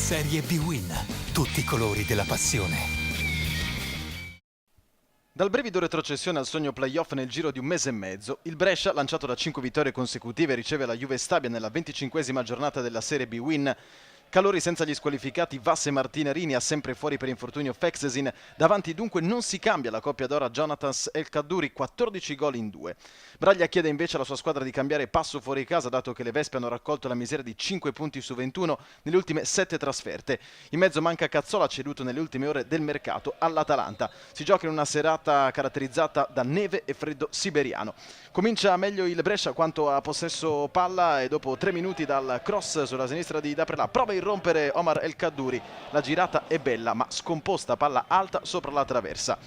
Serie B-Win. Tutti i colori della passione. Dal brivido retrocessione al sogno playoff nel giro di un mese e mezzo, il Brescia, lanciato da 5 vittorie consecutive, riceve la Juve Stabia nella 25esima giornata della Serie B-Win. Calori senza gli squalificati Vass e Martinarini, ha sempre fuori per infortunio Feksesin. Davanti dunque non si cambia la coppia d'ora Jonatas El Kaddouri, 14 gol in 2. Braglia chiede invece alla sua squadra di cambiare passo fuori casa, dato che le Vespe hanno raccolto la miseria di 5 punti su 21 nelle ultime 7 trasferte. In mezzo manca Cazzola, ceduto nelle ultime ore del mercato all'Atalanta. Si gioca in una serata caratterizzata da neve e freddo siberiano. Comincia meglio il Brescia quanto a possesso palla e dopo 3 minuti dal cross sulla sinistra di Daprela prova a irrompere Omar El Kaddouri. La girata è bella ma scomposta, palla alta sopra la traversa.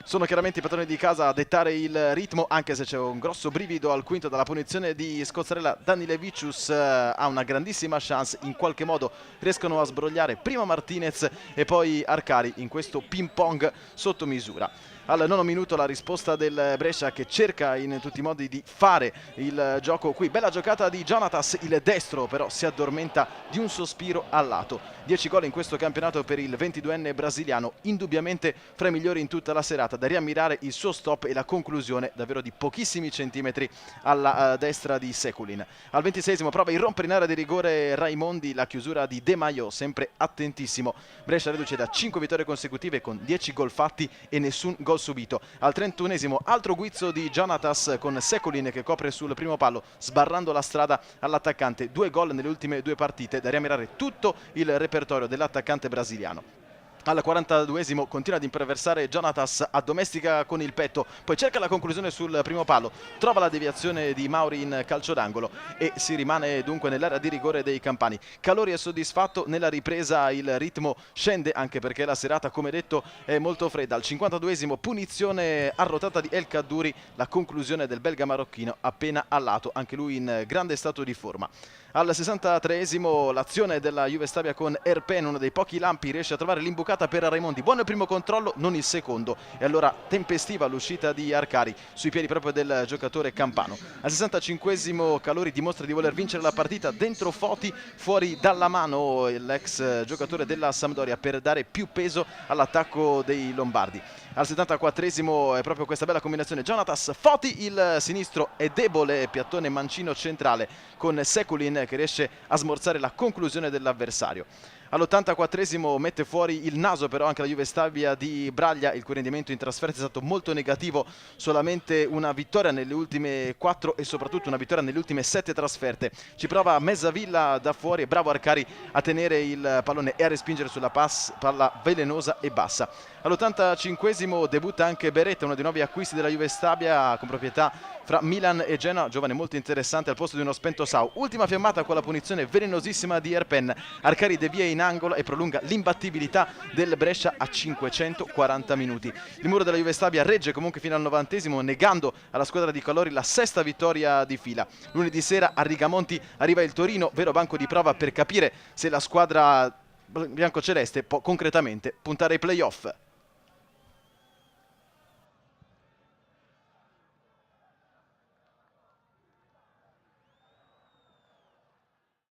Sono chiaramente i padroni di casa a dettare il ritmo, anche se c'è un grosso brivido al quinto dalla punizione di Scozzarella. Danilevicius ha una grandissima chance, in qualche modo riescono a sbrogliare prima Martinez e poi Arcari in questo ping pong sotto misura. Al 9° minuto la risposta del Brescia, che cerca in tutti i modi di fare il gioco qui. Bella giocata di Jonatas, il destro però si addormenta di un sospiro al lato. 10 gol in questo campionato per il 22enne brasiliano, indubbiamente fra i migliori in tutta la serata. Da riammirare il suo stop e la conclusione davvero di pochissimi centimetri alla destra di Sekulin. Al 26esimo prova a irrompere in area di rigore Raimondi, la chiusura di De Maio, sempre attentissimo. Brescia reduce da 5 vittorie consecutive con 10 gol fatti e nessun gol subito. Al 31esimo altro guizzo di Jonatas con Sekulin che copre sul primo palo, sbarrando la strada all'attaccante. 2 gol nelle ultime 2 partite, da riammirare tutto il repertorio dell'attaccante brasiliano. Al 42esimo continua ad imperversare Jonatas, addomestica con il petto, poi cerca la conclusione sul primo palo, trova la deviazione di Mauri in calcio d'angolo e si rimane dunque nell'area di rigore dei campani. Calori è soddisfatto, nella ripresa il ritmo scende, anche perché la serata, come detto, è molto fredda. Al 52esimo punizione arrotata di El Kaddouri, la conclusione del belga marocchino appena a lato, anche lui in grande stato di forma. Al 63esimo l'azione della Juve Stabia con Erpen, uno dei pochi lampi, riesce a trovare l'imbucata per Raimondi. Buono il primo controllo, non il secondo, e allora tempestiva l'uscita di Arcari sui piedi proprio del giocatore campano. Al 65esimo Calori dimostra di voler vincere la partita, dentro Foti, fuori dalla mano l'ex giocatore della Sampdoria, per dare più peso all'attacco dei Lombardi. Al 74esimo è proprio questa bella combinazione Jonatas Foti, il sinistro è debole, piattone mancino centrale con Sekulin che riesce a smorzare la conclusione dell'avversario. All'84esimo mette fuori il naso però anche la Juve Stabia di Braglia, il cui rendimento in trasferta è stato molto negativo, solamente una vittoria nelle ultime 4 e soprattutto una vittoria nelle ultime 7 trasferte. Ci prova Mezzavilla da fuori, e bravo Arcari a tenere il pallone e a respingere sulla palla velenosa e bassa. All'85esimo debutta anche Beretta, uno dei nuovi acquisti della Juve Stabia con proprietà fra Milan e Genoa, giovane molto interessante al posto di uno spento Sau. Ultima fiammata con la punizione venenosissima di Erpen. Arcari devia in angolo e prolunga l'imbattibilità del Brescia a 540 minuti. Il muro della Juve Stabia regge comunque fino al 90esimo, negando alla squadra di Calori la 6ª vittoria di fila. Lunedì sera a Rigamonti arriva il Torino, vero banco di prova per capire se la squadra biancoceleste può concretamente puntare ai playoff.